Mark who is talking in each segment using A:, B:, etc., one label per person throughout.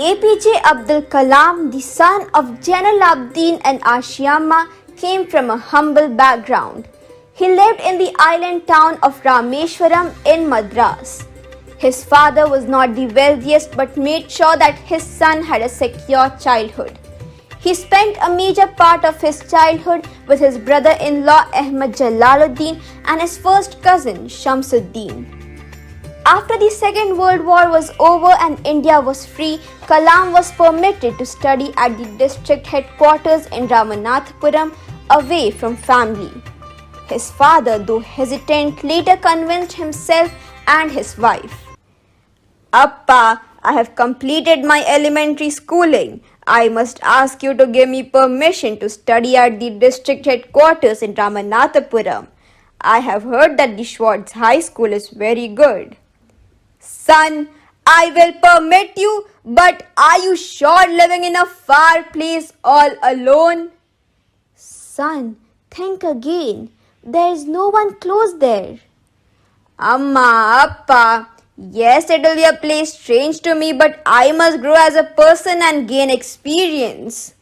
A: APJ Abdul Kalam, the son of Jainal Abidin and Ashiyamma, came from a humble background. He lived in the island town of Rameshwaram in Madras. His father was not the wealthiest but made sure that his son had a secure childhood. He spent a major part of his childhood with his brother-in-law Ahmad Jalaluddin and his first cousin Shamsuddin. After the Second World War was over and India was free, Kalam was permitted to study at the district headquarters in Ramanathapuram, away from family. His father, though hesitant, later convinced himself and his wife. Appa, I have completed my elementary schooling. I must ask you to give me permission to study at the district headquarters in Ramanathapuram. I have heard that the Schwartz High School is very good. Son, I will permit you, but are you sure living in a far place all alone? Son, think again. There is no one close there. Amma, Appa, yes, it will be a place strange to me, but I must grow as a person and gain experience.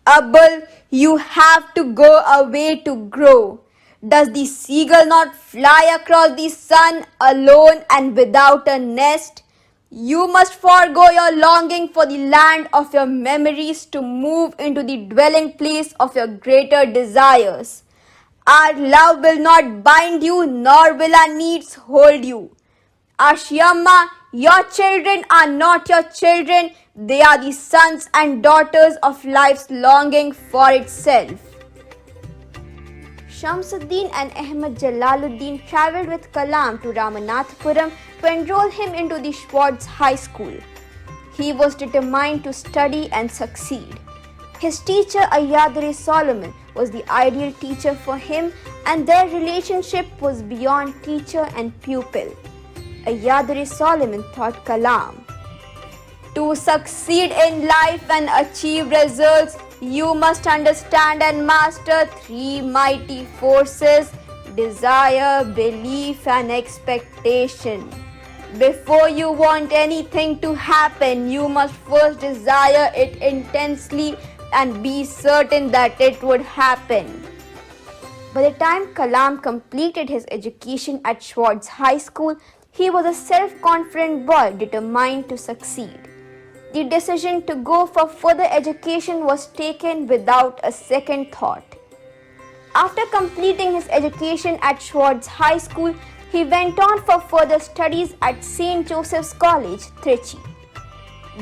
A: Abul, you have to go away to grow. Does the seagull not fly across the sun alone and without a nest? You must forego your longing for the land of your memories to move into the dwelling place of your greater desires. Our love will not bind you, nor will our needs hold you. Ashiyamma, your children are not your children, they are the sons and daughters of life's longing for itself. Shamsuddin and Ahmad Jalaluddin travelled with Kalam to Ramanathapuram to enroll him into the Schwartz High School. He was determined to study and succeed. His teacher Ayyadure Solomon was the ideal teacher for him, and their relationship was beyond teacher and pupil. Ayyadure Solomon taught Kalam, to succeed in life and achieve results, you must understand and master three mighty forces: desire, belief, and expectation. Before you want anything to happen, you must first desire it intensely and be certain that it would happen. By the time Kalam completed his education at Schwartz High School, he was a self-confident boy determined to succeed. The decision to go for further education was taken without a second thought. After completing his education at Schwartz High School, he went on for further studies at St. Joseph's College, Trichy.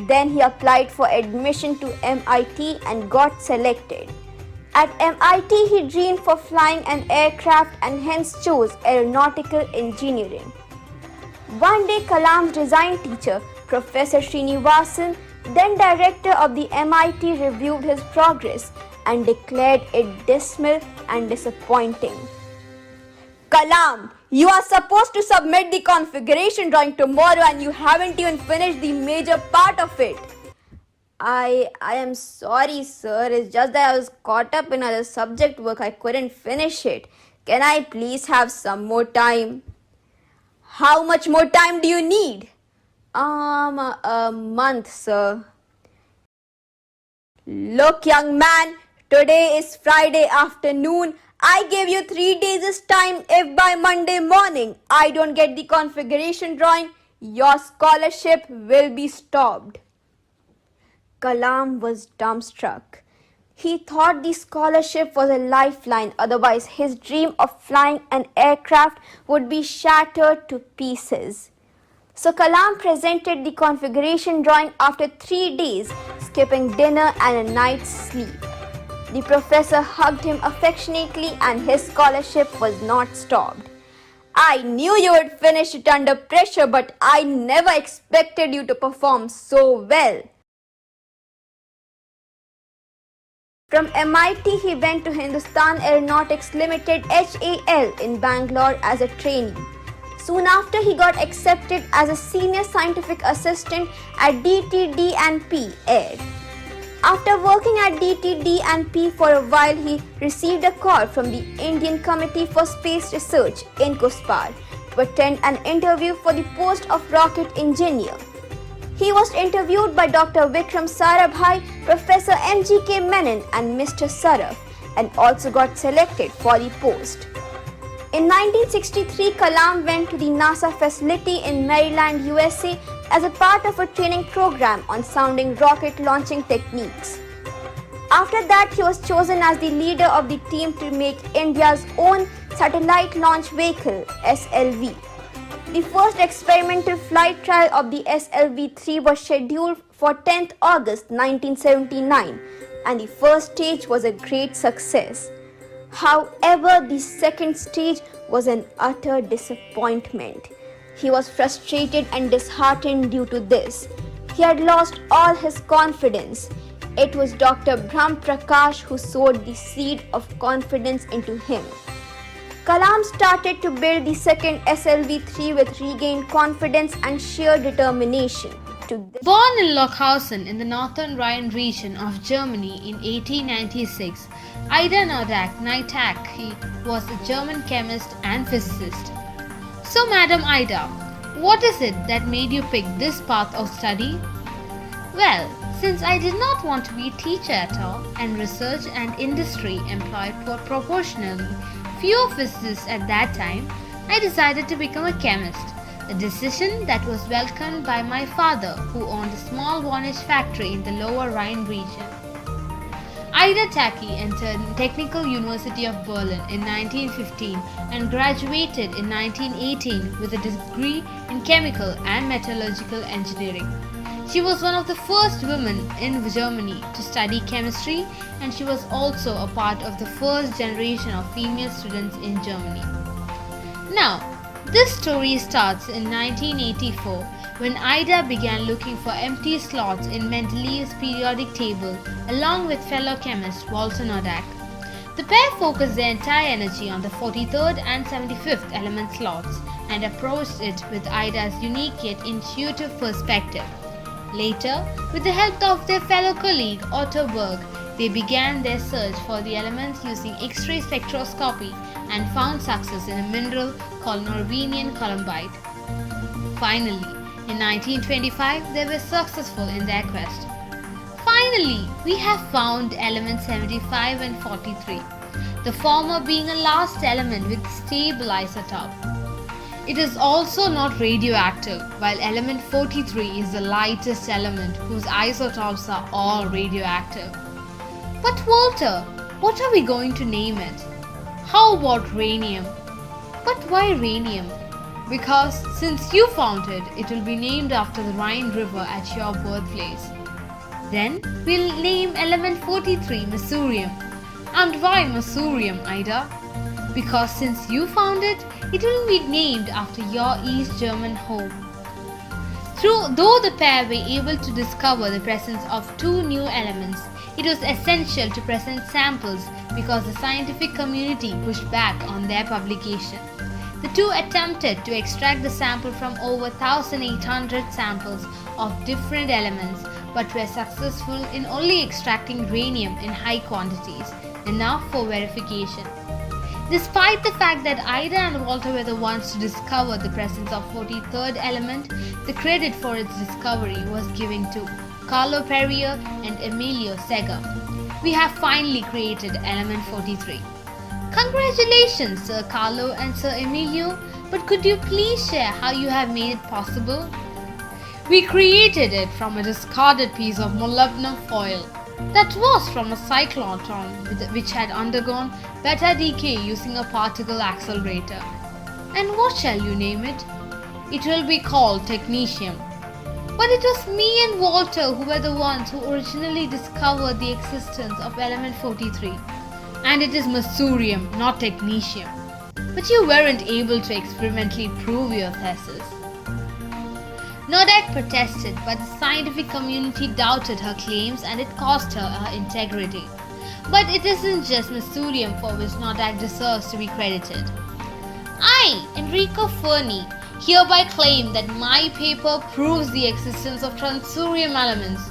A: Then he applied for admission to MIT and got selected. At MIT, he dreamed for flying an aircraft and hence chose aeronautical engineering. One day, Kalam's design teacher, Professor Srinivasan, then director of the MIT, reviewed his progress and declared it dismal and disappointing. Kalam, you are supposed to submit the configuration drawing tomorrow and you haven't even finished the major part of it. I am sorry, sir. It's just that I was caught up in other subject work. I couldn't finish it. Can I please have some more time? How much more time do you need? A month, sir. Look, young man, today is Friday afternoon. I gave you 3 days' time. If by Monday morning I don't get the configuration drawing, your scholarship will be stopped. Kalam was dumbstruck. He thought the scholarship was a lifeline, otherwise his dream of flying an aircraft would be shattered to pieces. So Kalam presented the configuration drawing after 3 days, skipping dinner and a night's sleep. The professor hugged him affectionately and his scholarship was not stopped. I knew you would finish it under pressure, but I never expected you to perform so well. From MIT, he went to Hindustan Aeronautics Limited HAL in Bangalore as a trainee. Soon after, he got accepted as a senior scientific assistant at DTD&P Air. After working at DTD&P for a while, he received a call from the Indian Committee for Space Research in INCOSPAR to attend an interview for the post of rocket engineer. He was interviewed by Dr. Vikram Sarabhai, Professor M.G.K. Menon and Mr. Saraf, and also got selected for the post. In 1963, Kalam went to the NASA facility in Maryland, USA as a part of a training program on sounding rocket launching techniques. After that, he was chosen as the leader of the team to make India's own satellite launch vehicle, SLV. The first experimental flight trial of the SLV-3 was scheduled for 10th August 1979, and the first stage was a great success. However, the second stage was an utter disappointment. He was frustrated and disheartened due to this. He had lost all his confidence. It was Dr. Brahm Prakash who sowed the seed of confidence into him. Kalam started to build the second SLV-3 with regained confidence and sheer determination.
B: Born in Lockhausen in the northern Rhine region of Germany in 1896, Ida Noddack-Neitachey was a German chemist and physicist. So, Madam Ida, what is it that made you pick this path of study? Well, since I did not want to be a teacher at all, and research and industry employed proportionally fewer physicists at that time, I decided to become a chemist, a decision that was welcomed by my father, who owned a small varnish factory in the lower Rhine region. Ida Taki entered Technical University of Berlin in 1915 and graduated in 1918 with a degree in chemical and metallurgical engineering. She was one of the first women in Germany to study chemistry, and she was also a part of the first generation of female students in Germany. Now, this story starts in 1984 when Ida began looking for empty slots in Mendeleev's periodic table along with fellow chemist Walter Noddack. The pair focused their entire energy on the 43rd and 75th element slots and approached it with Ida's unique yet intuitive perspective. Later, with the help of their fellow colleague Otto Berg, they began their search for the elements using X-ray spectroscopy and found success in a mineral called Norwegian columbite. Finally, in 1925, they were successful in their quest. Finally, we have found elements 75 and 43, the former being a last element with stable isotope. It is also not radioactive, while element 43 is the lightest element whose isotopes are all radioactive. But Walter, what are we going to name it? How about rhenium? But why rhenium? Because since you found it, it will be named after the Rhine River at your birthplace. Then we'll name element 43 Mesurium. And why Mesurium, Ida? Because since you found it, it will be named after your East German home. Though the pair were able to discover the presence of two new elements, it was essential to present samples because the scientific community pushed back on their publication. The two attempted to extract the sample from over 1,800 samples of different elements, but were successful in only extracting rhenium in high quantities, enough for verification. Despite the fact that Ida and Walter were the ones to discover the presence of 43rd element, the credit for its discovery was given to Carlo Perrier and Emilio Sega. We have finally created element 43. Congratulations, Sir Carlo and Sir Emilio, but could you please share how you have made it possible? We created it from a discarded piece of molybdenum foil that was from a cyclotron which had undergone beta decay using a particle accelerator. And what shall you name it? It will be called technetium. But it was me and Walter who were the ones who originally discovered the existence of element 43. And it is Mesurium, not technetium. But you weren't able to experimentally prove your thesis. Noddack protested, but the scientific community doubted her claims and it cost her her integrity. But it isn't just Mesurium for which Noddack deserves to be credited. I, Enrico Fermi, hereby claim that my paper proves the existence of transurium elements,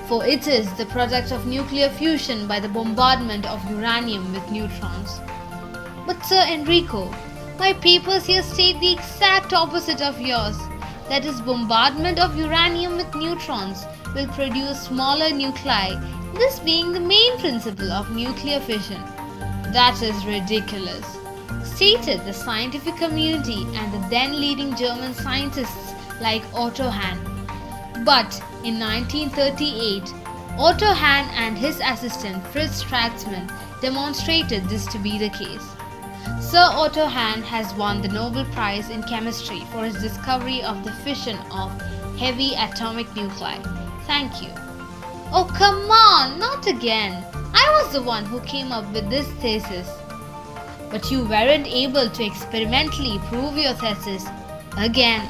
B: for it is the product of nuclear fusion by the bombardment of uranium with neutrons. But Sir Enrico, my papers here state the exact opposite of yours. that is, bombardment of uranium with neutrons will produce smaller nuclei, this being the main principle of nuclear fission. That is ridiculous, stated the scientific community and the then leading German scientists like Otto Hahn. But in 1938, Otto Hahn and his assistant Fritz Strassmann demonstrated this to be the case. Sir Otto Hahn has won the Nobel Prize in Chemistry for his discovery of the fission of heavy atomic nuclei. Thank you. Oh, come on, not again. I was the one who came up with this thesis. But you weren't able to experimentally prove your thesis again.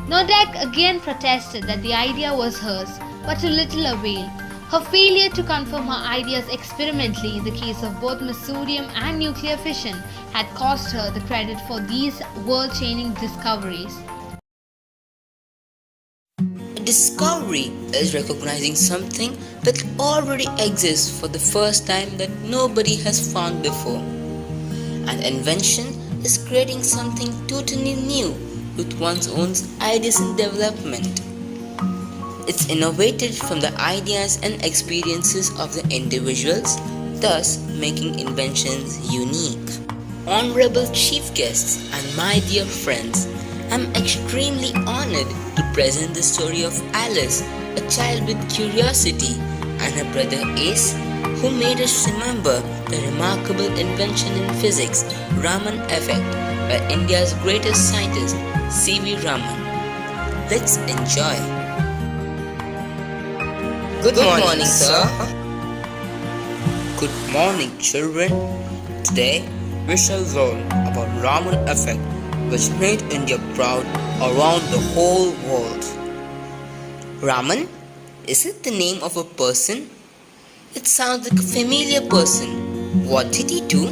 B: Noddack again protested that the idea was hers, but to little avail. Her failure to confirm her ideas experimentally in the case of both mesodium and nuclear fission had cost her the credit for these world-changing discoveries.
C: A discovery is recognizing something that already exists for the first time that nobody has found before. An invention is creating something totally new with one's own ideas in development. It's innovated from the ideas and experiences of the individuals, thus making inventions unique. Honorable chief guests and my dear friends, I'm extremely honored to present the story of Alice, a child with curiosity, and her brother Ace, who made us remember the remarkable invention in physics, Raman effect, by India's greatest scientist, C.V. Raman. Let's enjoy. Good morning, sir. Good morning, children. Today, we shall learn about Raman effect, which made India proud around the whole world. Raman? Is it the name of a person? It sounds like a familiar person. What did he do?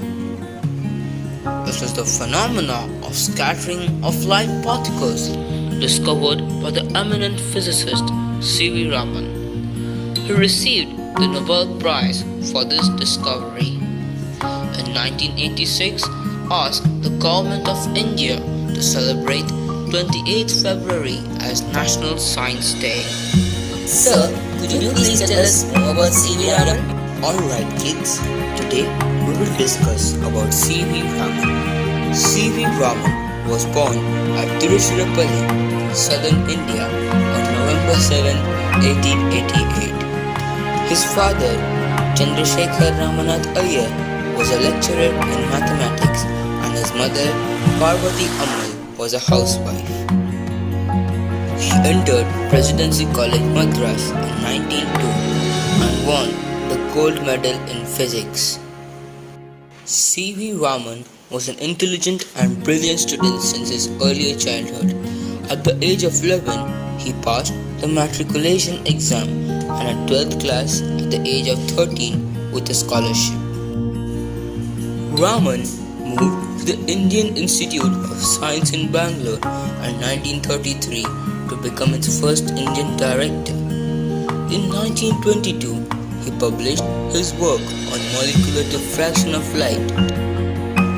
C: This is the phenomena of scattering of light particles discovered by the eminent physicist C.V. Raman. He received the Nobel Prize for this discovery. In 1986, asked the government of India to celebrate 28th February as National Science Day. Sir, could you please tell us more about C.V. Raman? Alright kids, today we will discuss about C.V. Raman. C.V. Raman was born at Tiruchirappalli, southern India on November 7, 1888. His father, Chandrasekhar Ramanath Iyer, was a lecturer in mathematics and his mother, Parvati Ammal, was a housewife. He entered Presidency College Madras in 1902 and won the gold medal in physics. C.V. Raman was an intelligent and brilliant student since his earlier childhood. At the age of 11, he passed the matriculation exam and at 12th class at the age of 13 with a scholarship. Raman moved to the Indian Institute of Science in Bangalore in 1933 to become its first Indian director. In 1922, he published his work on molecular diffraction of light.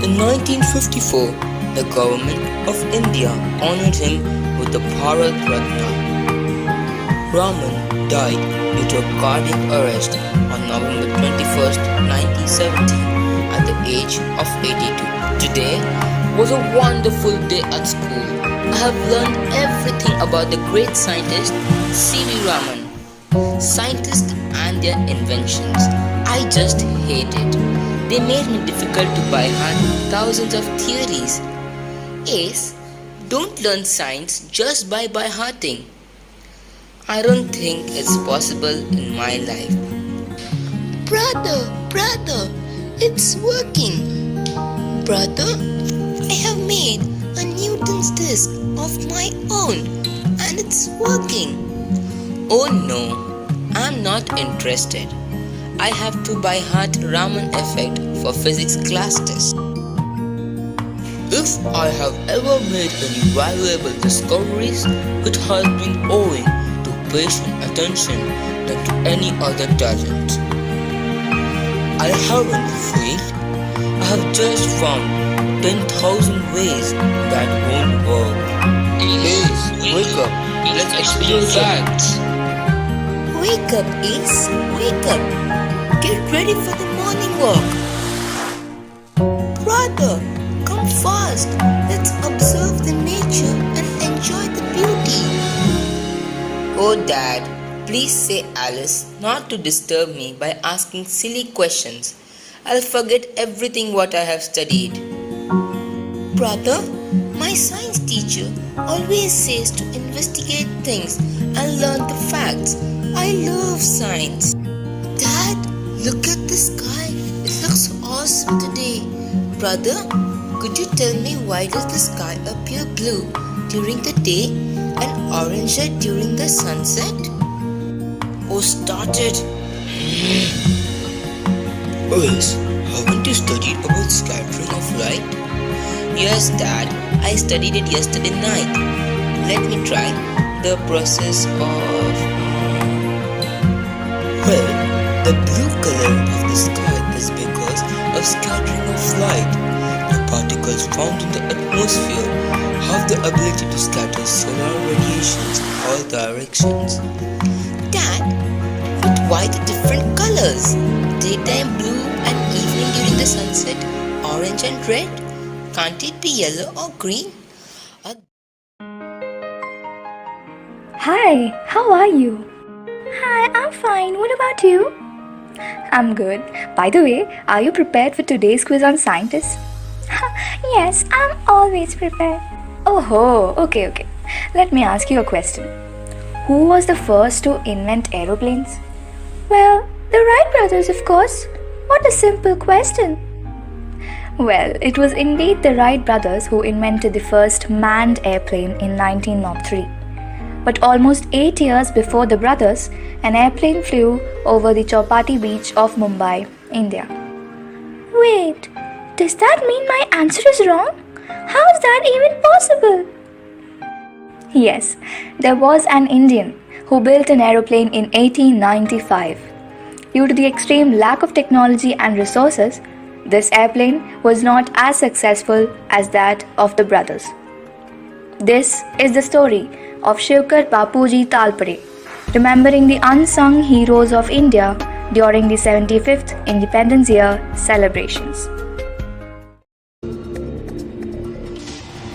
C: In 1954, the government of India honored him with the Bharat Ratna. Raman died due to a cardiac arrest on November 21, 1970 at the age of 82. Today was a wonderful day at school. I have learned everything about the great scientist C.V. Raman. Scientists and their inventions. I just hate it. They made me difficult to by heart thousands of theories. Ace, don't learn science just by hearting. I don't think it's possible in my life. Brother, it's working. Brother, I have made a Newton's disc of my own and it's working. Oh no, I'm not interested. I have to by heart Raman effect for physics class test. If I have ever made any valuable discoveries, it has been owing to patient attention than to any other talent. I haven't failed. I have just found 10,000 ways that won't work. Ace, wake up. Let's explore facts. Wake up, Ace. Wake up. Get ready for the morning walk. Brother, come fast. Let's observe the nature and enjoy the beauty. Oh, Dad, please say Alice not to disturb me by asking silly questions. I'll forget everything what I have studied. Brother, my science teacher always says to investigate things and learn the facts. I love science. Dad, look at the sky. It looks awesome today. Brother, could you tell me why does the sky appear blue during the day and orange red during the sunset? Oh, start it. Yes, haven't you studied about scattering of light? Yes, Dad, I studied it yesterday night. Let me try the process of... Well, the blue color of the sky is because of scattering of light. The particles found in the atmosphere have the ability to scatter solar radiations in all directions. Dad, but why the different colors? Daytime blue and evening during the sunset, orange and red? Can't it be yellow or green?
D: Hi, how are you? Hi, I'm fine. What about you? I'm good. By the way, are you prepared for today's quiz on scientists? Yes, I'm always prepared. Oh, okay. Let me ask you a question. Who was the first to invent aeroplanes? Well, the Wright brothers, of course. What a simple question. Well, it was indeed the Wright brothers who invented the first manned airplane in 1903. But almost 8 years before the brothers, an airplane flew over the Chowpatty beach of Mumbai, India. Wait, does that mean my answer is wrong? How is that even possible? Yes, there was an Indian who built an aeroplane in 1895. Due to the extreme lack of technology and resources, this airplane was not as successful as that of the brothers. This is the story of Shivkar Bapuji Talpare, remembering the unsung heroes of India during the 75th Independence Year celebrations.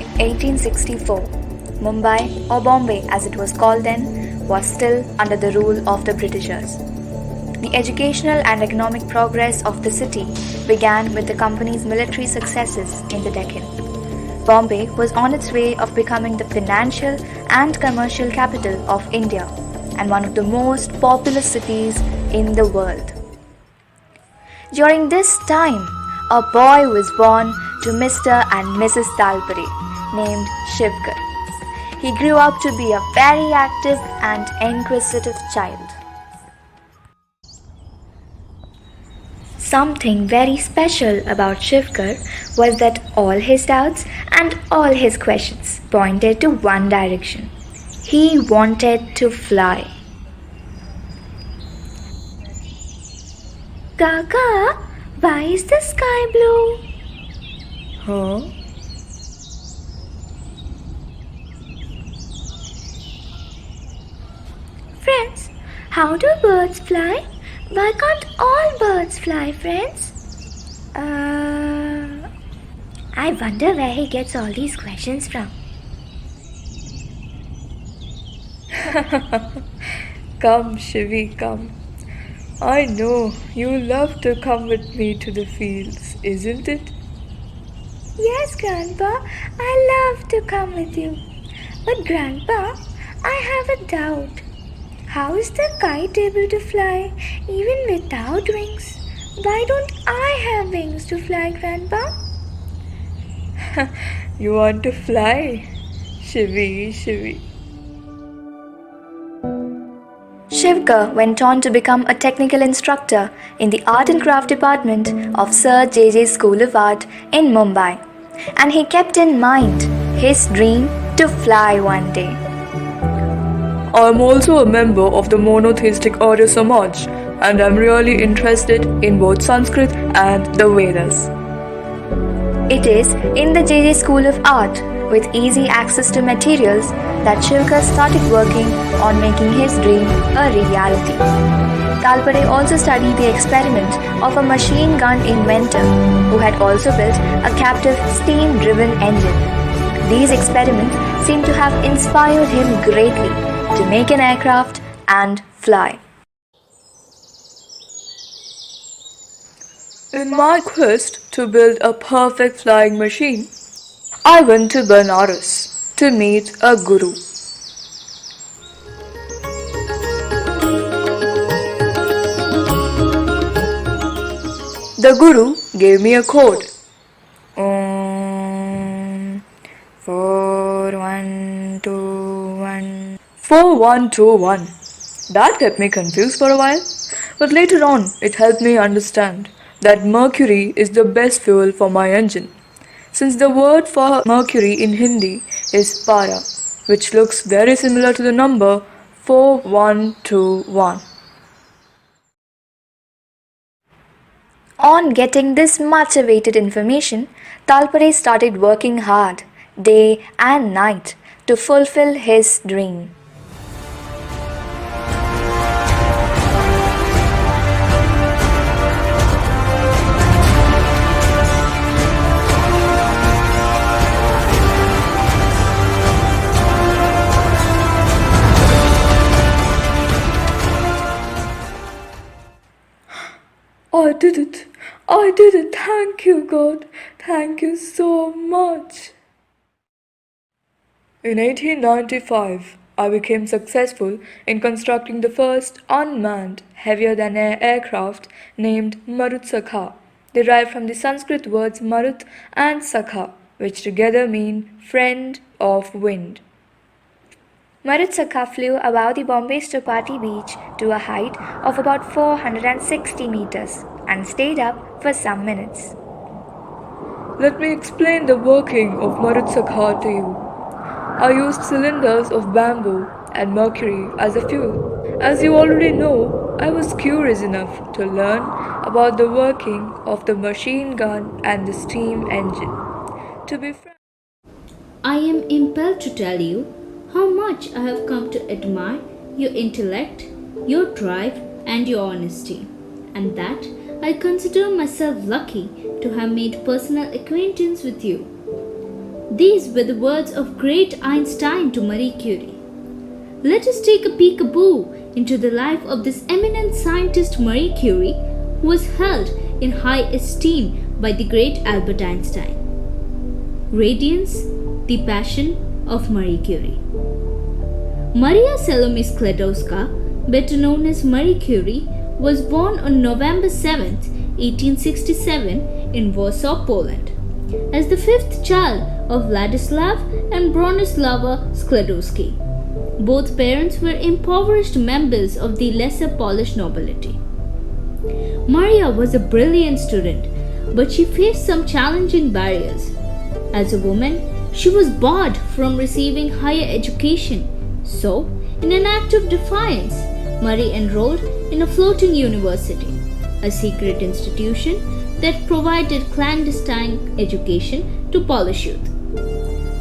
D: In 1864, Mumbai, or Bombay as it was called then, was still under the rule of the Britishers. The educational and economic progress of the city began with the company's military successes in the Deccan. Bombay was on its way of becoming the financial and commercial capital of India and one of the most populous cities in the world. During this time, a boy was born to Mr. and Mrs. Talpare named Shivkar. He grew up to be a very active and inquisitive child. Something very special about Shivkar was that all his doubts and all his questions pointed to one direction. He wanted to fly. Kaka, why is the sky blue? Huh? Friends, how do birds fly? Why can't all birds fly, friends? I wonder where he gets all these questions from.
E: Come, Shivi, come. I know you love to come with me to the fields, isn't it?
D: Yes, Grandpa, I love to come with you. But Grandpa, I have a doubt. How is the kite able to fly even without wings? Why don't I have wings to fly, Grandpa?
E: You want to fly? Shivi.
D: Shivkar went on to become a technical instructor in the Art and Craft department of Sir J.J. School of Art in Mumbai. And he kept in mind his dream to fly one day.
E: I'm also a member of the monotheistic Arya Samaj and I'm really interested in both Sanskrit and the Vedas.
D: It is in the JJ School of Art, with easy access to materials, that Shilkar started working on making his dream a reality. Talpade also studied the experiment of a machine gun inventor who had also built a captive steam-driven engine. These experiments seem to have inspired him greatly to make an aircraft and fly.
E: In my quest to build a perfect flying machine, I went to Benares to meet a guru. The guru gave me a code. 4121. 4121. That kept me confused for a while, but later on it helped me understand that mercury is the best fuel for my engine, since the word for mercury in Hindi is para, which looks very similar to the number 4121.
D: On getting this much awaited information, Talpade started working hard, day and night, to fulfill his dream.
E: I did it! I did it! Thank you, God! Thank you so much! In 1895, I became successful in constructing the first unmanned, heavier-than-air aircraft named Marutsakha, derived from the Sanskrit words Marut and Sakha, which together mean friend of wind.
D: Marutsakha flew above the Bombay Chowpatty beach to a height of about 460 meters and stayed up for some minutes.
E: Let me explain the working of Marutsakha to you. I used cylinders of bamboo and mercury as a fuel. As you already know, I was curious enough to learn about the working of the machine gun and the steam engine. To be frank,
B: I am impelled to tell you how much I have come to admire your intellect, your drive, and your honesty, and that I consider myself lucky to have made personal acquaintance with you. These were the words of great Einstein to Marie Curie. Let us take a peekaboo into the life of this eminent scientist Marie Curie, who was held in high esteem by the great Albert Einstein. Radiance, the passion of Marie Curie. Maria Salome Sklodowska, better known as Marie Curie, was born on November 7, 1867 in Warsaw, Poland, as the fifth child of Władysław and Bronislawa Sklodowski. Both parents were impoverished members of the lesser Polish nobility. Maria was a brilliant student, but she faced some challenging barriers. As a woman, she was barred from receiving higher education. So, in an act of defiance, Marie enrolled in a floating university, a secret institution that provided clandestine education to Polish youth.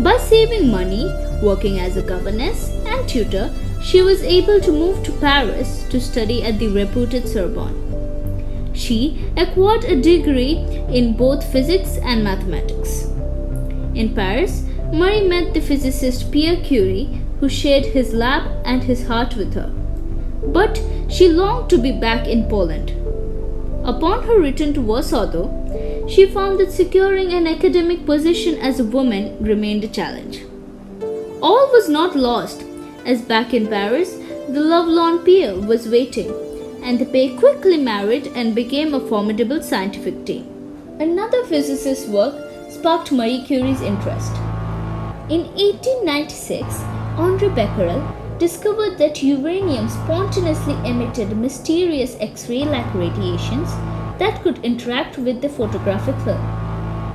B: By saving money, working as a governess and tutor, she was able to move to Paris to study at the reputed Sorbonne. She acquired a degree in both physics and mathematics. In Paris, Marie met the physicist Pierre Curie, who shared his lab and his heart with her. But she longed to be back in Poland. Upon her return to Warsaw, though, she found that securing an academic position as a woman remained a challenge. All was not lost, as back in Paris, the lovelorn Pierre was waiting, and the pair quickly married and became a formidable scientific team. Another physicist's work sparked Marie Curie's interest. In 1896, Henri Becquerel discovered that uranium spontaneously emitted mysterious X-ray-like radiations that could interact with the photographic film.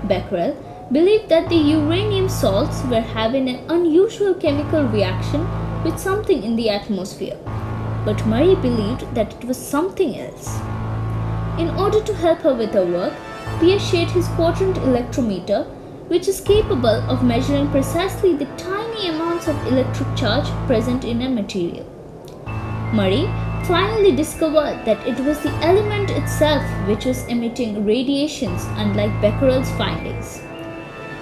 B: Becquerel believed that the uranium salts were having an unusual chemical reaction with something in the atmosphere, but Marie believed that it was something else. In order to help her with her work,
F: Pierre shared his quadrant electrometer, which is capable of measuring precisely the tiny amounts of electric charge present in a material. Murray finally discovered that it was the element itself which was emitting radiations, unlike Becquerel's findings.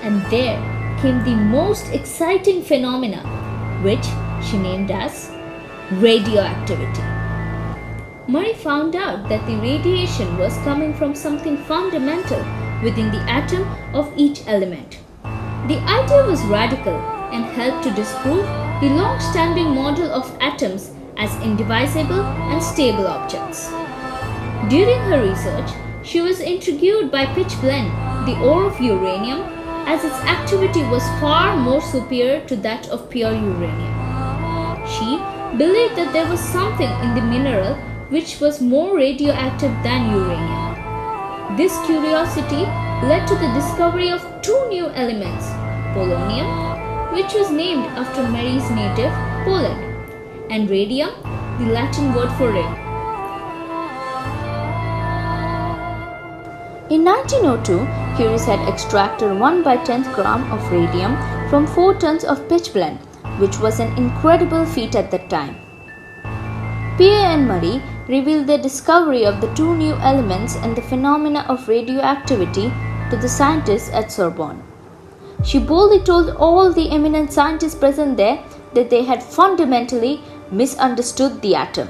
F: And there came the most exciting phenomena, which she named as radioactivity. Murray found out that the radiation was coming from something fundamental within the atom of each element. The idea was radical and helped to disprove the long-standing model of atoms as indivisible and stable objects. During her research, she was intrigued by pitchblende, the ore of uranium, as its activity was far more superior to that of pure uranium. She believed that there was something in the mineral which was more radioactive than uranium. This curiosity led to the discovery of two new elements, polonium, which was named after Mary's native Poland, and radium, the Latin word for ray.
A: In 1902, Curie had extracted 1 by 10th gram of radium from 4 tons of pitchblende, which was an incredible feat at that time. Pierre and Marie revealed their discovery of the two new elements and the phenomena of radioactivity to the scientists at Sorbonne. She boldly told all the eminent scientists present there that they had fundamentally misunderstood the atom.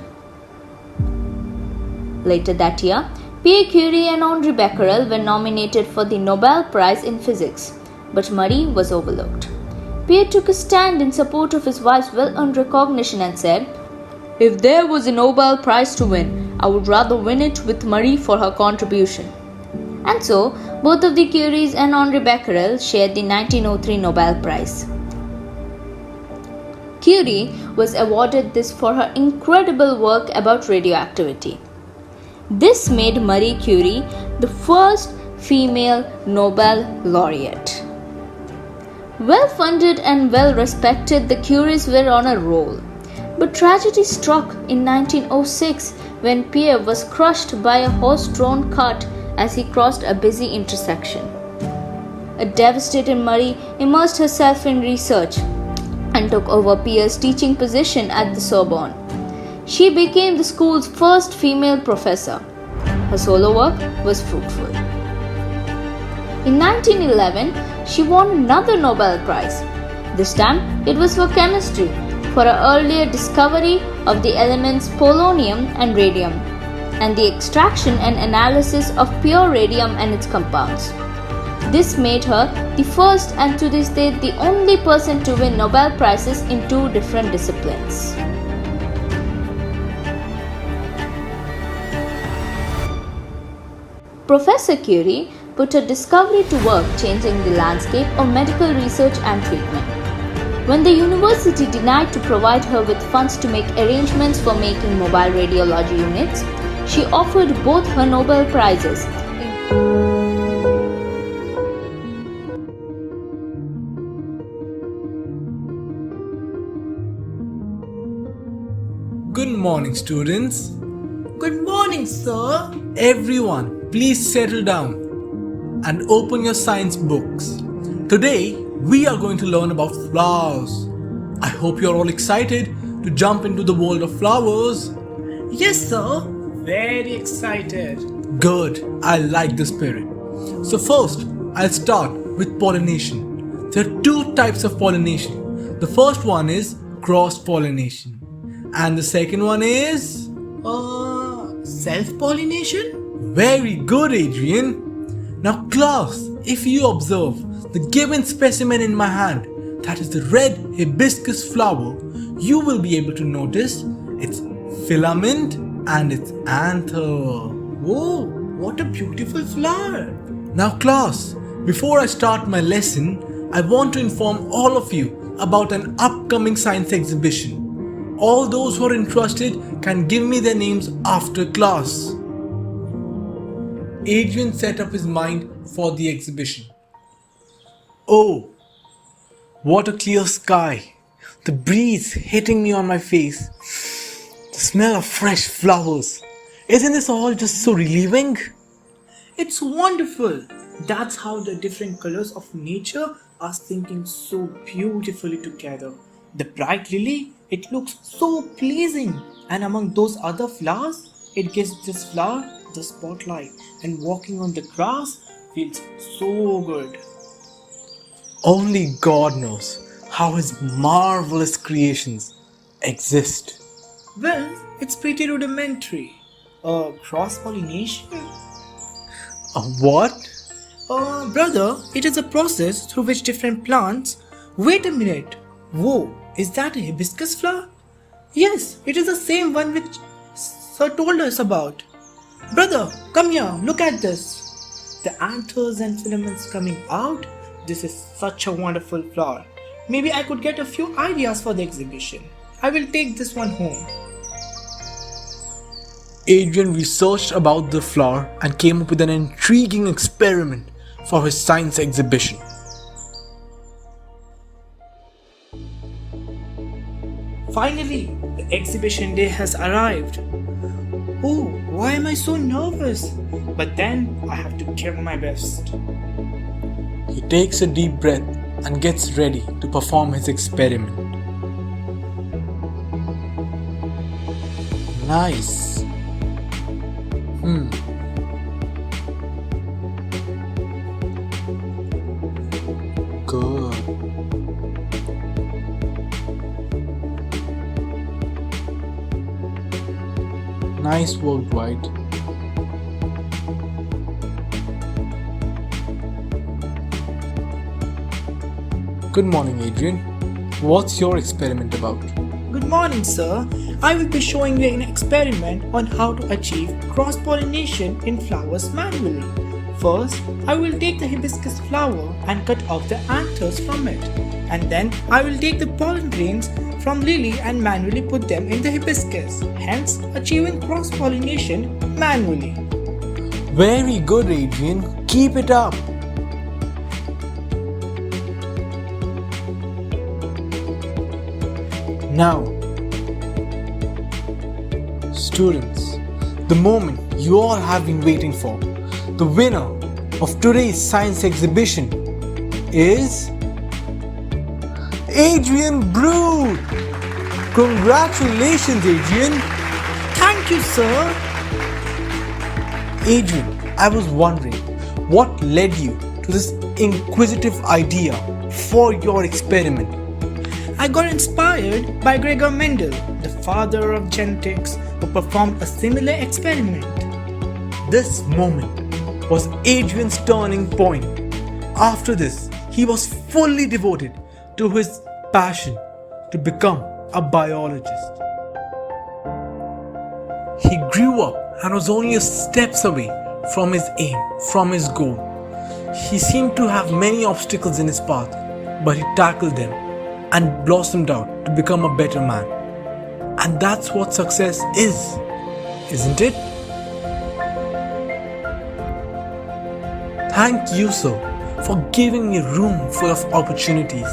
A: Later that year, Pierre Curie and Henri Becquerel were nominated for the Nobel Prize in Physics, but Marie was overlooked. Pierre took a stand in support of his wife's well-earned recognition and said, "If there was a Nobel Prize to win, I would rather win it with Marie for her contribution." And so, both of the Curies and Henri Becquerel shared the 1903 Nobel Prize. Curie was awarded this for her incredible work about radioactivity. This made Marie Curie the first female Nobel laureate. Well funded and well respected, the Curies were on a roll. But tragedy struck in 1906 when Pierre was crushed by a horse-drawn cart as he crossed a busy intersection. A devastated Marie immersed herself in research and took over Pierre's teaching position at the Sorbonne. She became the school's first female professor. Her solo work was fruitful. In 1911, she won another Nobel Prize. This time, it was for chemistry, for her earlier discovery of the elements polonium and radium, and the extraction and analysis of pure radium and its compounds. This made her the first and to this day the only person to win Nobel Prizes in 2 different disciplines. Professor Curie put her discovery to work, changing the landscape of medical research and treatment. When the university denied to provide her with funds to make arrangements for making mobile radiology units, she offered both her Nobel Prizes.
G: Good morning, students.
H: Good morning, sir.
G: Everyone, please settle down and open your science books. Today, we are going to learn about flowers. I hope you're all excited to jump into the world of flowers.
H: Yes, sir.
I: Very excited.
G: Good, I like the spirit. So first, I'll start with pollination. There are 2 types of pollination. The first one is cross-pollination. And the second one is...
H: Self-pollination?
G: Very good, Adrian. Now class, if you observe the given specimen in my hand, that is the red hibiscus flower, you will be able to notice its filament and its anther.
H: Whoa, what a beautiful flower.
G: Now class, before I start my lesson, I want to inform all of you about an upcoming science exhibition. All those who are interested can give me their names after class. Adrian set up his mind for the exhibition. Oh, what a clear sky. The breeze hitting me on my face. The smell of fresh flowers. Isn't this all just so relieving?
H: It's wonderful. That's how the different colors of nature are syncing so beautifully together. The bright lily, it looks so pleasing, and among those other flowers, it gives this flower the spotlight, and walking on the grass feels so good.
G: Only God knows how his marvelous creations exist.
H: Well, it's pretty rudimentary. Cross pollination?
G: What?
H: Brother, it is a process through which different plants. Wait a minute. Whoa, is that a hibiscus flower? Yes, it is the same one which Sir told us about. Brother, come here, look at this. The anthers and filaments coming out. This is such a wonderful flower. Maybe I could get a few ideas for the exhibition. I will take this one home.
G: Adrian researched about the flower and came up with an intriguing experiment for his science exhibition.
H: Finally, the exhibition day has arrived. Oh, why am I so nervous? But then I have to give my best.
G: He takes a deep breath and gets ready to perform his experiment. Nice. Good. Nice work, Dwight. Good morning, Adrian. What's your experiment about?
H: Good morning, sir. I will be showing you an experiment on how to achieve cross-pollination in flowers manually. First, I will take the hibiscus flower and cut off the anthers from it. And then I will take the pollen grains from lily and manually put them in the hibiscus, hence achieving cross-pollination manually.
G: Very good, Adrian. Keep it up. Now, students, the moment you all have been waiting for, the winner of today's science exhibition is Adrian Brood. Congratulations, Adrian.
H: Thank you, sir.
G: Adrian, I was wondering what led you to this inquisitive idea for your experiment.
H: I got inspired by Gregor Mendel, the father of genetics, who performed a similar experiment.
G: This moment was Adrian's turning point. After this, he was fully devoted to his passion to become a biologist. He grew up and was only a steps away from his aim, from his goal. He seemed to have many obstacles in his path, but he tackled them and blossomed out to become a better man. And that's what success is, isn't it? Thank you, sir, for giving me a room full of opportunities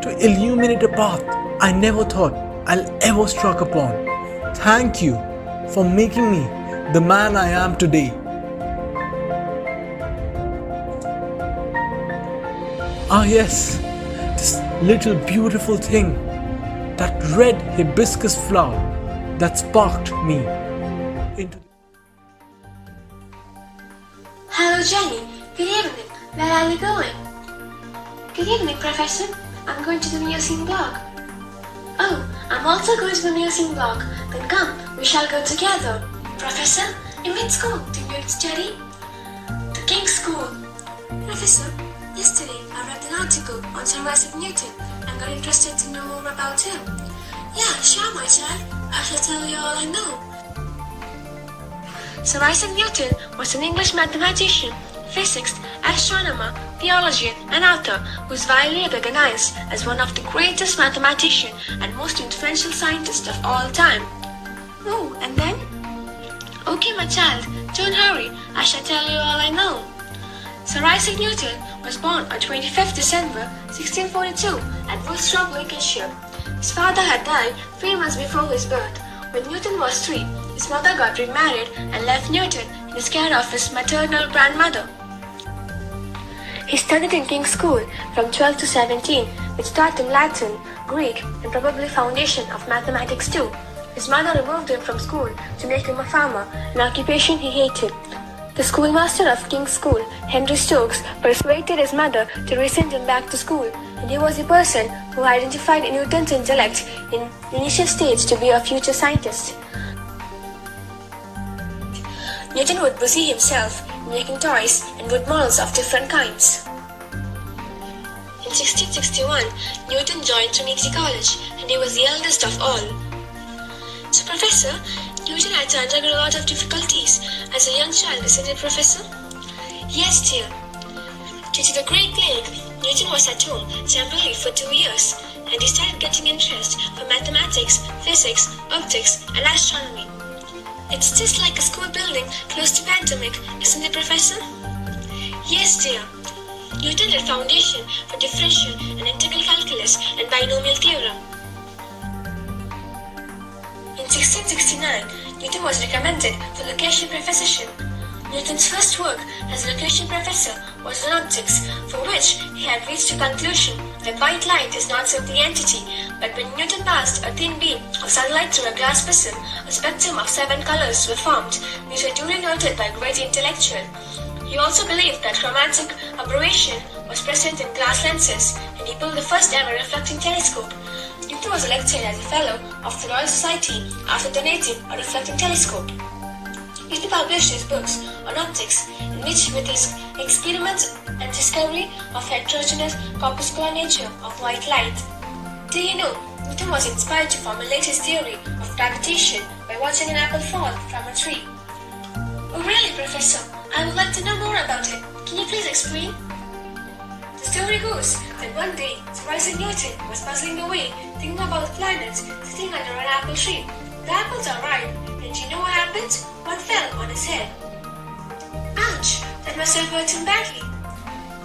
G: to illuminate a path I never thought I'll ever struck upon. Thank you for making me the man I am today. Ah yes, this little beautiful thing, that red hibiscus flower that sparked me into...
J: Hello, Jenny. Good evening. Where are you going? Good evening, Professor. I'm going to the museum block. Oh, I'm also going to the museum block. Then come, we shall go together. Professor, in which school do you study? The King's School. Professor, yesterday I read an article on Sir Isaac Newton and got interested to know more about him. Yeah, sure, my child. I shall tell you all I know. Sir Isaac Newton was an English mathematician, physicist, astronomer, theologian, and author who is widely recognized as one of the greatest mathematicians and most influential scientists of all time. Oh, and then? Okay, my child, don't hurry. I shall tell you all I know. Sir Isaac Newton was born on 25th December 1642 at Woolsthorpe, Lincolnshire. His father had died 3 months before his birth. When Newton was 3, his mother got remarried and left Newton in his care of his maternal grandmother. He studied in King's School from 12 to 17, which taught him Latin, Greek, and probably foundation of mathematics too. His mother removed him from school to make him a farmer, an occupation he hated. The schoolmaster of King's School, Henry Stokes, persuaded his mother to resend him back to school, and he was the person who identified Newton's intellect in initial stage to be a future scientist. Newton would busy himself in making toys and wood models of different kinds. In 1661, Newton joined Trinity College, and he was the eldest of all. So, Professor, Newton had to undergo a lot of difficulties as a young child, isn't it, Professor? Yes, dear. Due to the Great Plague, Newton was at home temporarily for 2 years, and he started getting interest for mathematics, physics, optics, and astronomy. It's just like a school building close to pandemic, isn't it, Professor? Yes, dear. Newton laid foundation for differential and integral calculus and binomial theorem. In 1669, Newton was recommended for location professorship. Newton's first work as a location professor was on optics, for which he had reached a conclusion that white light is not simply entity, but when Newton passed a thin beam of sunlight through a glass prism, a spectrum of 7 colors were formed, which were duly noted by a great intellectual. He also believed that chromatic aberration was present in glass lenses, and he built the first ever reflecting telescope. Newton was elected as a Fellow of the Royal Society after donating a reflecting telescope. Newton published his books on optics, in which with his experiments and discovery of heterogeneous corpuscular nature of white light. Do you know, Newton was inspired to formulate his theory of gravitation by watching an apple fall from a tree. Oh really, Professor? I would like to know more about it. Can you please explain? The story goes that one day, Sir Isaac Newton was puzzling away, thinking about the planets sitting under an apple tree. The apples are ripe, and you know what happened? One fell on his head. Ouch! That must have hurt him badly.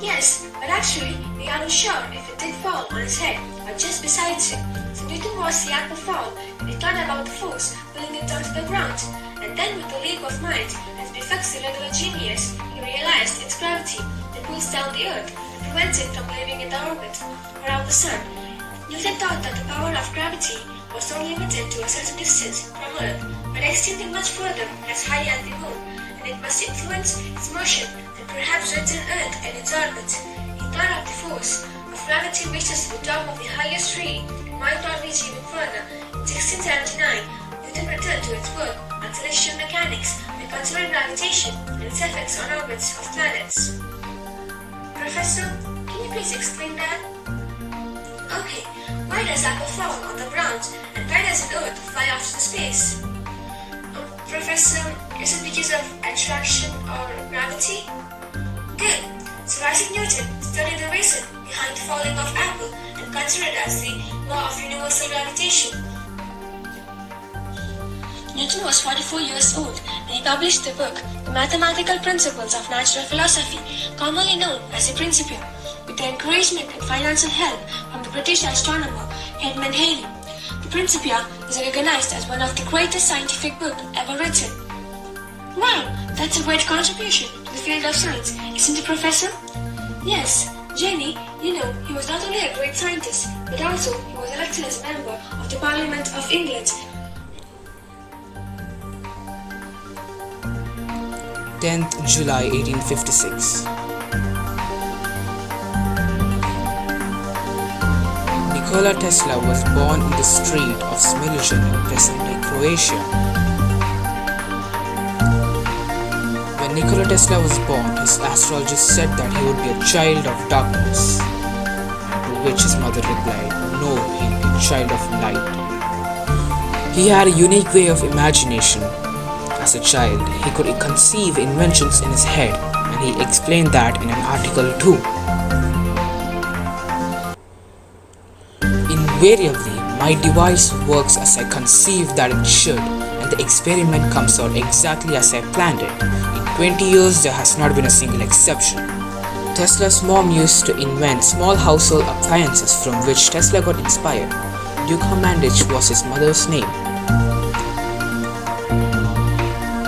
J: Yes, but actually, we aren't sure if it did fall on his head or just beside him. So Newton watched the apple fall, and he thought about the force pulling it down to the ground. And then, with a leap of mind, as befits the regular genius, he realized it's gravity that pulls down the earth and prevents it from living in the orbit around the sun. Newton thought that the power of gravity was not limited to a certain distance from Earth, but extended much further as high as the moon, and it must influence its motion and perhaps return Earth in its orbit. He thought of the force of gravity reaches to the top of the highest tree and might not reach even further. In 1679, Newton returned to its work on celestial mechanics by considering gravitation and its effects on orbits of planets. Professor, can you please explain that? Okay, why does apple fall on the ground and why does an Earth fly off to space? Professor, is it because of attraction or gravity? Good. Sir Isaac Newton studied the reason behind falling off apple and considered it as the law of universal gravitation. Newton was 44 years old when he published the book The Mathematical Principles of Natural Philosophy, commonly known as the Principia, with the encouragement and financial help from the British astronomer Edmund Halley. The Principia is recognized as one of the greatest scientific books ever written. Wow, that's a great contribution to the field of science, isn't it, Professor? Yes, Jenny, you know, he was not only a great scientist, but also he was elected as a member of the Parliament of England.
C: 10th July 1856. Nikola Tesla was born in the street of Smiljan in present-day Croatia. When Nikola Tesla was born, his astrologist said that he would be a child of darkness, to which his mother replied, "No, he'll be a child of light." He had a unique way of imagination. As a child, he could conceive inventions in his head, and he explained that in an article too. Invariably, my device works as I conceive that it should, and the experiment comes out exactly as I planned it. In 20 years, there has not been a single exception. Tesla's mom used to invent small household appliances from which Tesla got inspired. Duke Mandich was his mother's name.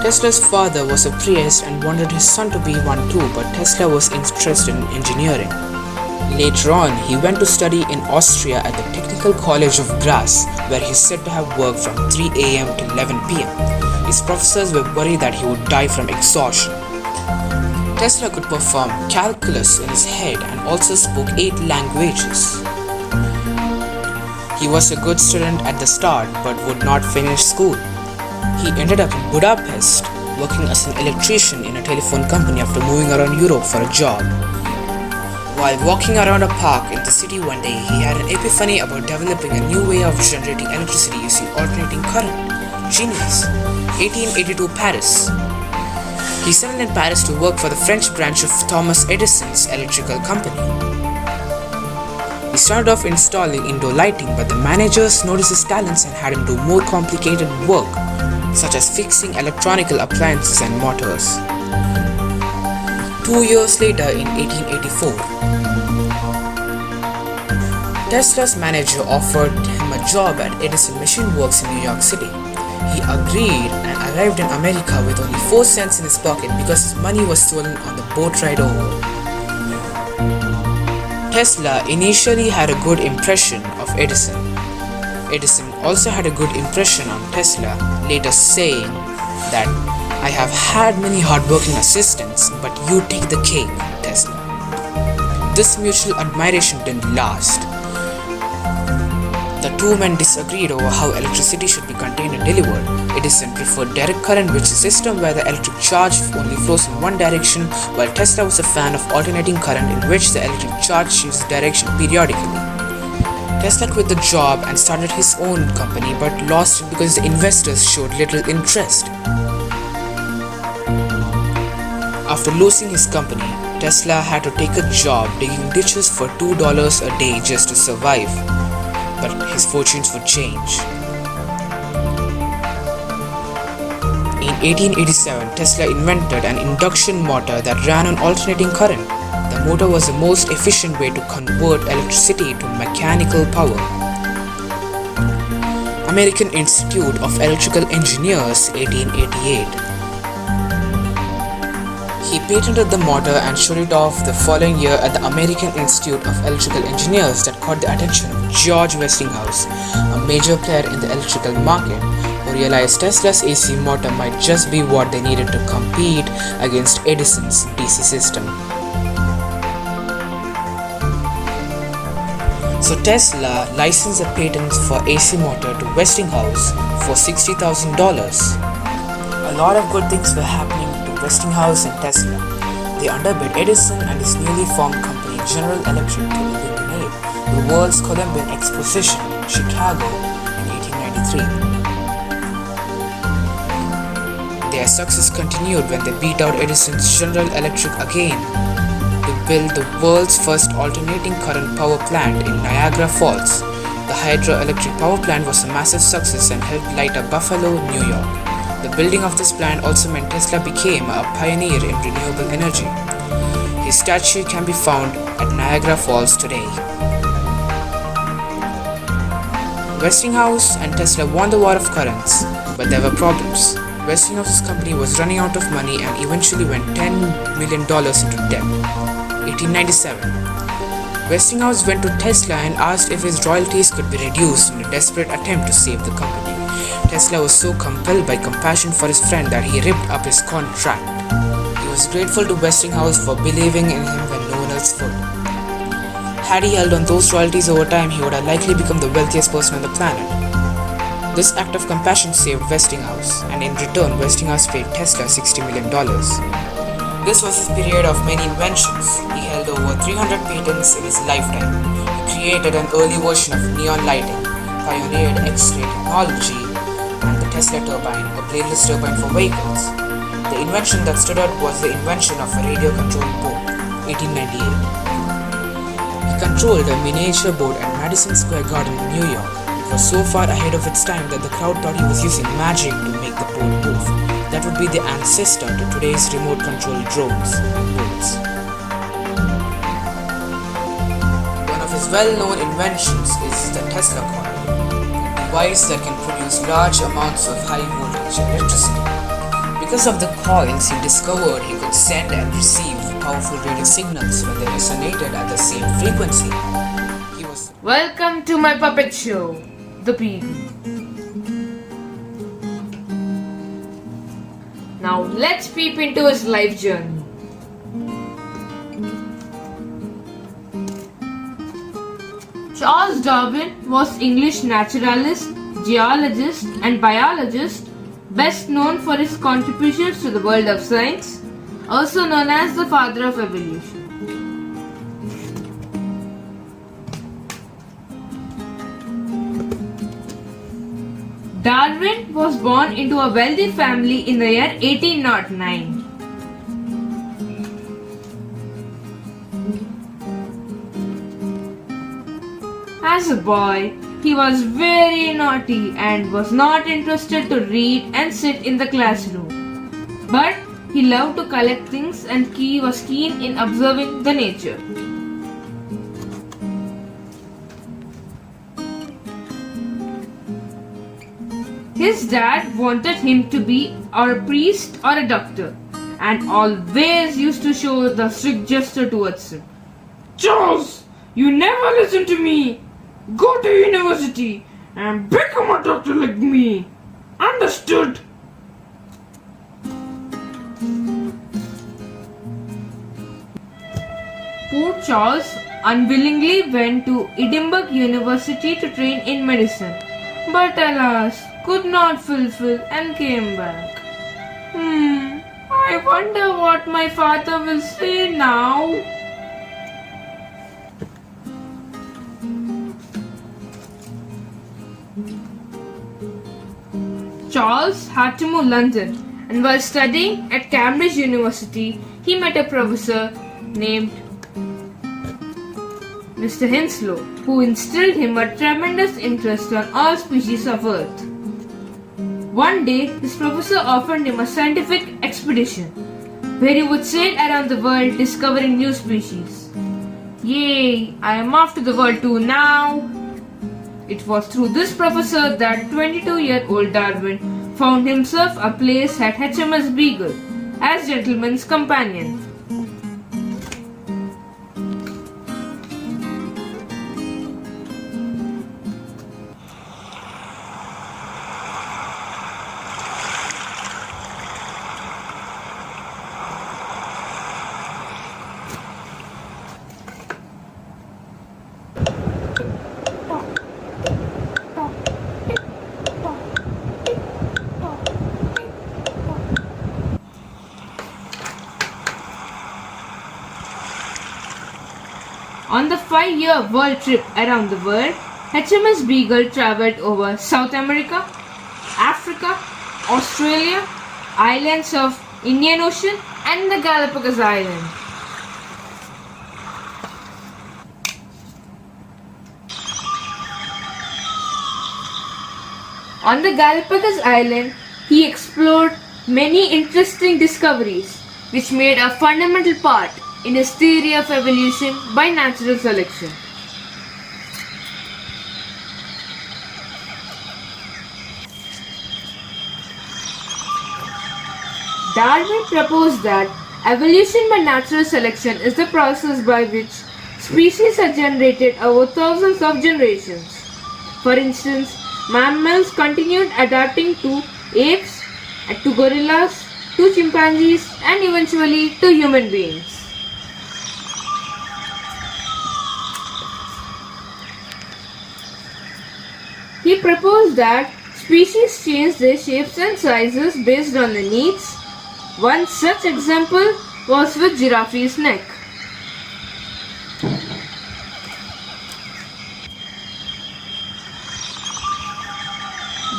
C: Tesla's father was a priest and wanted his son to be one too, but Tesla was interested in engineering. Later on, he went to study in Austria at the Technical College of Graz, where he is said to have worked from 3 am to 11 pm. His professors were worried that he would die from exhaustion. Tesla could perform calculus in his head and also spoke 8 languages. He was a good student at the start but would not finish school. He ended up in Budapest working as an electrician in a telephone company after moving around Europe for a job. While walking around a park in the city one day, he had an epiphany about developing a new way of generating electricity using alternating current. Genius! 1882 Paris. He settled in Paris to work for the French branch of Thomas Edison's electrical company. He started off installing indoor lighting, but the managers noticed his talents and had him do more complicated work, such as fixing electronical appliances and motors. 2 years later, in 1884, Tesla's manager offered him a job at Edison Machine Works in New York City. He agreed and arrived in America with only 4 cents in his pocket because his money was stolen on the boat ride over. Tesla initially had a good impression of Edison. Edison also had a good impression on Tesla, later saying that, "I have had many hardworking assistants, but you take the cake, Tesla." This mutual admiration didn't last. The two men disagreed over how electricity should be contained and delivered. Edison preferred direct current, which is a system where the electric charge only flows in one direction, while Tesla was a fan of alternating current, in which the electric charge changes direction periodically. Tesla quit the job and started his own company, but lost it because the investors showed little interest. After losing his company, Tesla had to take a job digging ditches for $2 a day just to survive. But his fortunes would change. In 1887, Tesla invented an induction motor that ran on alternating current. The motor was the most efficient way to convert electricity to mechanical power. American Institute of Electrical Engineers, 1888. He patented the motor and showed it off the following year at the American Institute of Electrical Engineers. That caught the attention of George Westinghouse, a major player in the electrical market, who realized Tesla's AC motor might just be what they needed to compete against Edison's DC system. So Tesla licensed the patents for AC motor to Westinghouse for $60,000. A lot of good things were happening Westinghouse and Tesla. They underbid Edison and his newly formed company General Electric to illuminate the world's Columbian Exposition in Chicago in 1893. Their success continued when they beat out Edison's General Electric again to build the world's first alternating current power plant in Niagara Falls. The hydroelectric power plant was a massive success and helped light up Buffalo, New York. The building of this plant also meant Tesla became a pioneer in renewable energy. His statue can be found at Niagara Falls today. Westinghouse and Tesla won the war of currents, but there were problems. Westinghouse's company was running out of money and eventually went $10 million into debt. 1897. Westinghouse went to Tesla and asked if his royalties could be reduced in a desperate attempt to save the company. Tesla was so compelled by compassion for his friend that he ripped up his contract. He was grateful to Westinghouse for believing in him when no one else would. Had he held on those royalties over time, he would have likely become the wealthiest person on the planet. This act of compassion saved Westinghouse, and in return, Westinghouse paid Tesla $60 million. This was his period of many inventions. He held over 300 patents in his lifetime. He created an early version of neon lighting, pioneered X-ray technology, and the Tesla turbine, a bladeless turbine for vehicles. The invention that stood out was the invention of a radio-controlled boat, 1898. He controlled a miniature boat at Madison Square Garden in New York. It was so far ahead of its time that the crowd thought he was using magic to make the boat move. That would be the ancestor to today's remote-controlled drones and boats. One of his well-known inventions is the Tesla coil, a device that can produce large amounts of high-voltage electricity. Because of the coils, he discovered he could send and receive powerful radio signals when they resonated at the same frequency. He was
K: Welcome to my puppet show, The Beagle. Now let's peep into his life journey. Charles Darwin was English naturalist, geologist and biologist, best known for his contributions to the world of science, also known as the father of evolution. Darwin was born into a wealthy family in the year 1809. As a boy, he was very naughty and was not interested to read and sit in the classroom. But he loved to collect things and he was keen in observing the nature. His dad wanted him to be or a priest or a doctor and always used to show the strict gesture towards him. Charles, you never listen to me. Go to university and become a doctor like me. Understood? Poor Charles unwillingly went to Edinburgh University to train in medicine, but alas, could not fulfill and came back. I wonder what my father will say now. Charles had to move to London, and while studying at Cambridge University, he met a professor named Mr. Henslow, who instilled him a tremendous interest on all species of Earth. One day, his professor offered him a scientific expedition, where he would sail around the world discovering new species. Yay, I am off to the world too now! It was through this professor that 22-year-old Darwin found himself a place at HMS Beagle as gentleman's companion. On the 5-year world trip around the world, HMS Beagle traveled over South America, Africa, Australia, islands of Indian Ocean and the Galapagos Island. On the Galapagos Island, he explored many interesting discoveries which made a fundamental part in his theory of evolution by natural selection. Darwin proposed that evolution by natural selection is the process by which species are generated over thousands of generations. For instance, mammals continued adapting to apes, to gorillas, to chimpanzees, and eventually to human beings. He proposed that species change their shapes and sizes based on their needs. One such example was with giraffe's neck.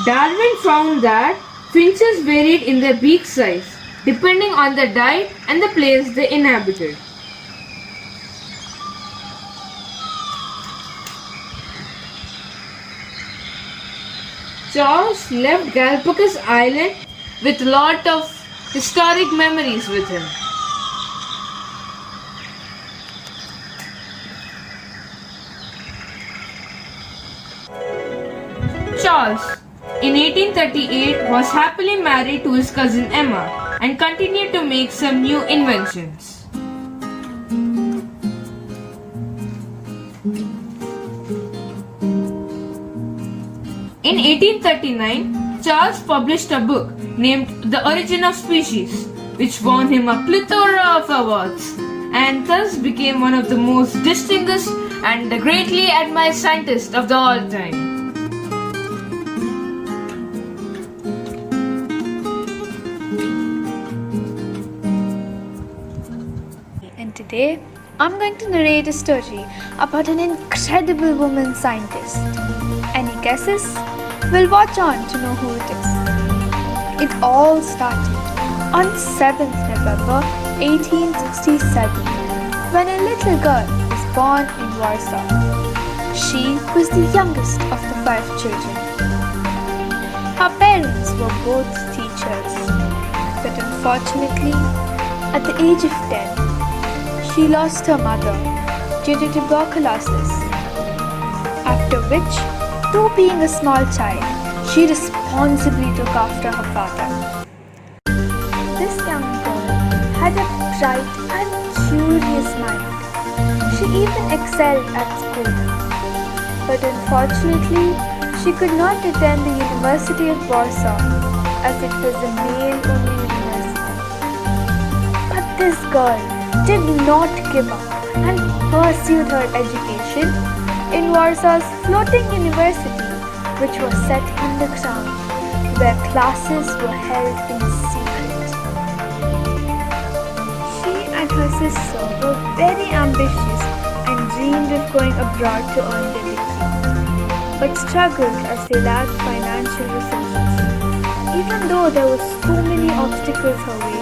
K: Darwin found that finches varied in their beak size depending on their diet and the place they inhabited. Charles left Galapagos Island with a lot of historic memories with him. Charles, in 1838 was happily married to his cousin Emma and continued to make some new inventions. In 1839, Charles published a book named The Origin of Species, which won him a plethora of awards and thus became one of the most distinguished and greatly admired scientists of the all time.
D: And today, I'm going to narrate a story about an incredible woman scientist. Any guesses? We'll watch on to know who it is. It all started on 7th November 1867 when a little girl was born in Warsaw. She was the youngest of the 5 children. Her parents were both teachers, but unfortunately, at the age of 10, she lost her mother due to tuberculosis, after which, though being a small child, she responsibly took after her father. This young girl had a bright and curious mind. She even excelled at school. But unfortunately, she could not attend the University of Warsaw as it was a male-only university. But this girl did not give up and pursued her education in Warsaw's floating university, which was set underground, where classes were held in secret. She and her sister were very ambitious and dreamed of going abroad to earn their degree, but struggled as they lacked financial resources. Even though there were so many obstacles her way,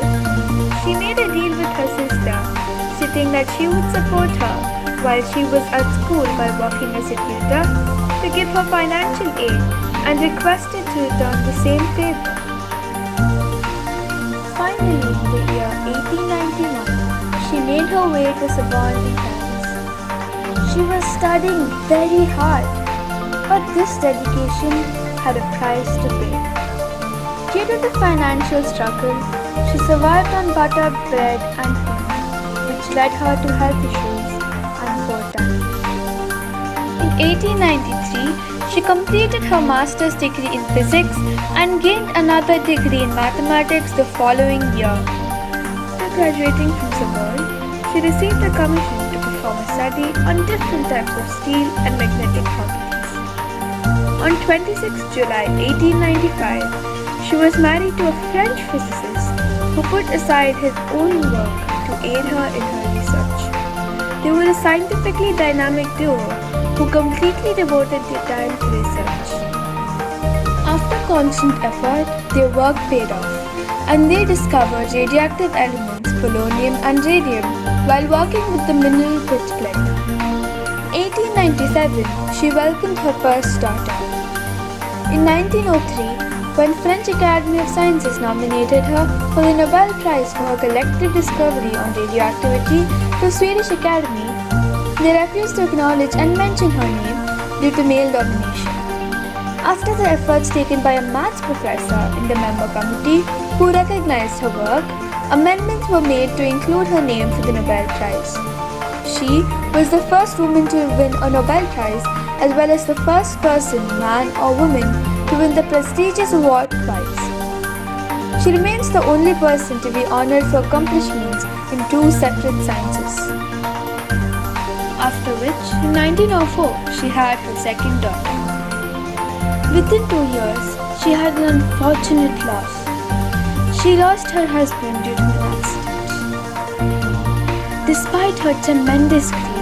D: she made a deal with her sister, stating that she would support her while she was at school by working as a tutor to give her financial aid and requested to return the same favor. Finally, in the year 1891, she made her way to Sorbonne in Paris. She was studying very hard, but this dedication had a price to pay. Due to the financial struggle, she survived on buttered bread and honey, which led her to health issues and poor times. In 1893, she completed her master's degree in physics and gained another degree in mathematics the following year. After graduating from Sorbonne, she received a commission to perform a study on different types of steel and magnetic properties. On 26 July 1895, she was married to a French physicist who put aside his own work to aid her in her research. They were a scientifically dynamic duo who completely devoted their time to research. After constant effort, their work paid off, and they discovered radioactive elements polonium and radium while working with the mineral pitch blende. In 1897, she welcomed her first daughter. In 1903, when French Academy of Sciences nominated her for the Nobel Prize for her collective discovery on radioactivity to Swedish Academy, they refused to acknowledge and mention her name due to male domination. After the efforts taken by a maths professor in the member committee who recognized her work, amendments were made to include her name for the Nobel Prize. She was the first woman to win a Nobel Prize as well as the first person, man or woman, to win the prestigious award twice. She remains the only person to be honored for accomplishments in 2 separate sciences. After which, in 1904, she had her second daughter. Within 2 years, she had an unfortunate loss. She lost her husband due to an accident. Despite her tremendous grief,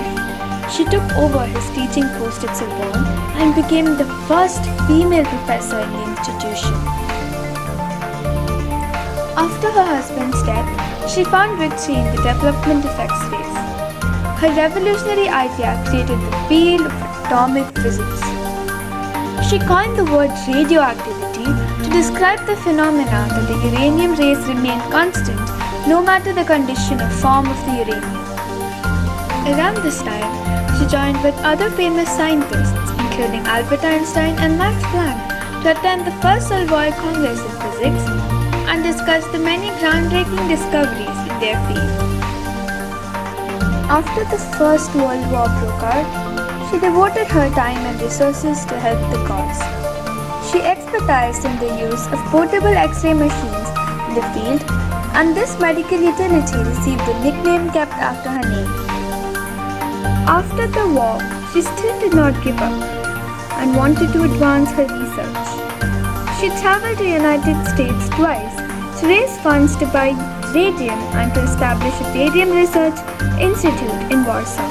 D: she took over his teaching post at Sorbonne and became the first female professor in the institution. After her husband's death, she found victory in the development of X-rays. Her revolutionary idea created the field of atomic physics. She coined the word radioactivity to describe the phenomena that the uranium rays remain constant no matter the condition or form of the uranium. Around this time, she joined with other famous scientists including Albert Einstein and Max Planck
L: to attend the first World Congress in Physics and discuss the many groundbreaking discoveries in their field. After the First World War broke out, she devoted her time and resources to help the cause. She expertised in the use of portable X-ray machines in the field, and this medical utility received the nickname kept after her name. After the war, she still did not give up and wanted to advance her research. She travelled to the United States twice to raise funds to buy radium and to establish a radium research institute in Warsaw.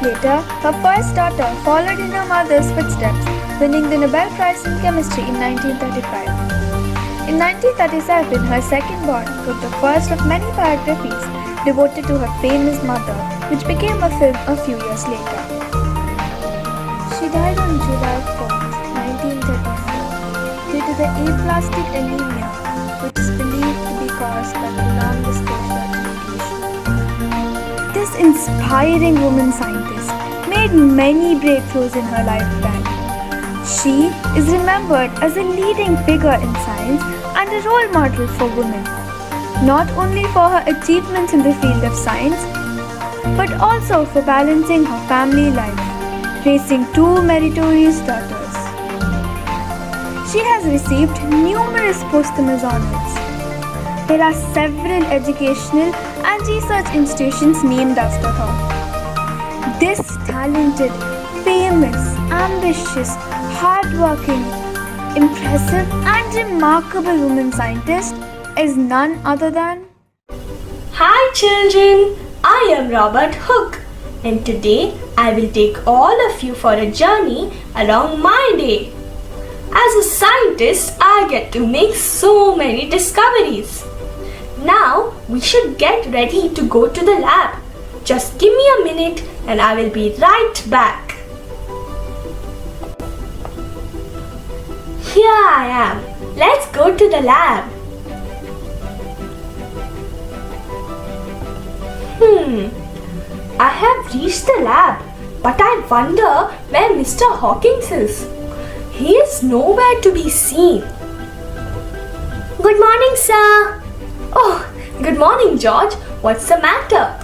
L: Later, her first daughter followed in her mother's footsteps, winning the Nobel Prize in Chemistry in 1935. In 1937, her second born wrote the first of many biographies devoted to her famous mother, which became a film a few years later. She died on July 4, 1934, due to the aplastic anemia, which is believed to be caused by prolonged exposure to radiation. This inspiring woman scientist made many breakthroughs in her lifetime. She is remembered as a leading figure in science and a role model for women, not only for her achievements in the field of science, but also for balancing her family life, raising two meritorious daughters. She has received numerous posthumous honors. There are several educational and research institutions named after her. This talented, famous, ambitious, hardworking, impressive and remarkable woman scientist is none other than...
M: Hi children, I am Robert Hooke and today I will take all of you for a journey along my day. As a scientist, I get to make so many discoveries. Now we should get ready to go to the lab. Just give me a minute and I will be right back. Here I am. Let's go to the lab. I have reached the lab, but I wonder where Mr. Hawkins is. He is nowhere to be seen. Good morning, sir. Oh, good morning, George. What's the matter?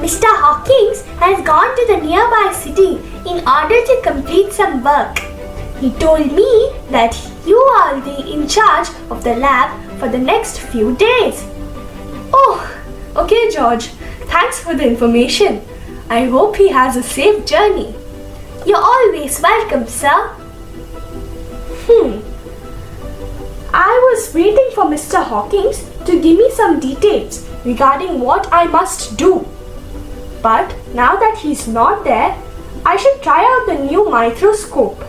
M: Mr. Hawkins has gone to the nearby city in order to complete some work. He told me that you are in charge of the lab for the next few days. Oh, okay, George. Thanks for the information. I hope he has a safe journey. You're always welcome, sir. I was waiting for Mr. Hawkins to give me some details regarding what I must do. But now that he's not there, I should try out the new microscope.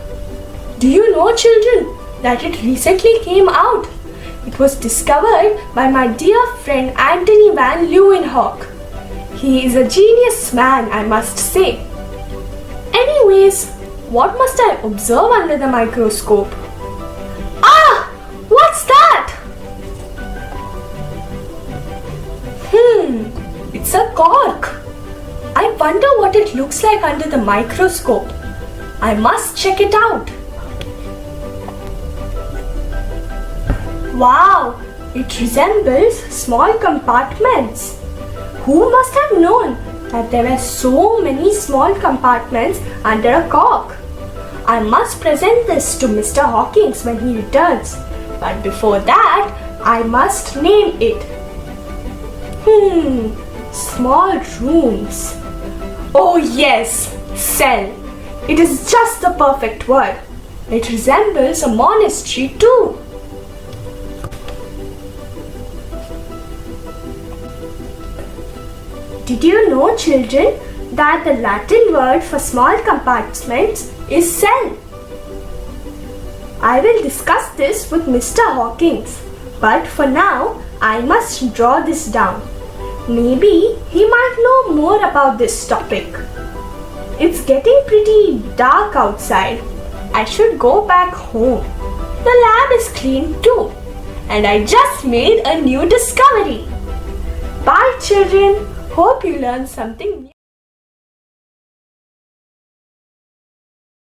M: Do you know, children, that it recently came out? It was discovered by my dear friend Anthony van Leeuwenhoek. He is a genius man, I must say. Anyways, what must I observe under the microscope? Ah! What's that? It's a cork. I wonder what it looks like under the microscope. I must check it out. Wow, it resembles small compartments. Who must have known that there were so many small compartments under a cork? I must present this to Mr. Hawkins when he returns. But before that, I must name it. Small rooms. Oh yes, cell. It is just the perfect word. It resembles a monastery too. Did you know, children, that the Latin word for small compartments is cell? I will discuss this with Mr. Hawkins, but for now, I must draw this down. Maybe he might know more about this topic. It's getting pretty dark outside. I should go back home. The lab is clean too, and I just made a new discovery. Bye, children. Hope you learned something new.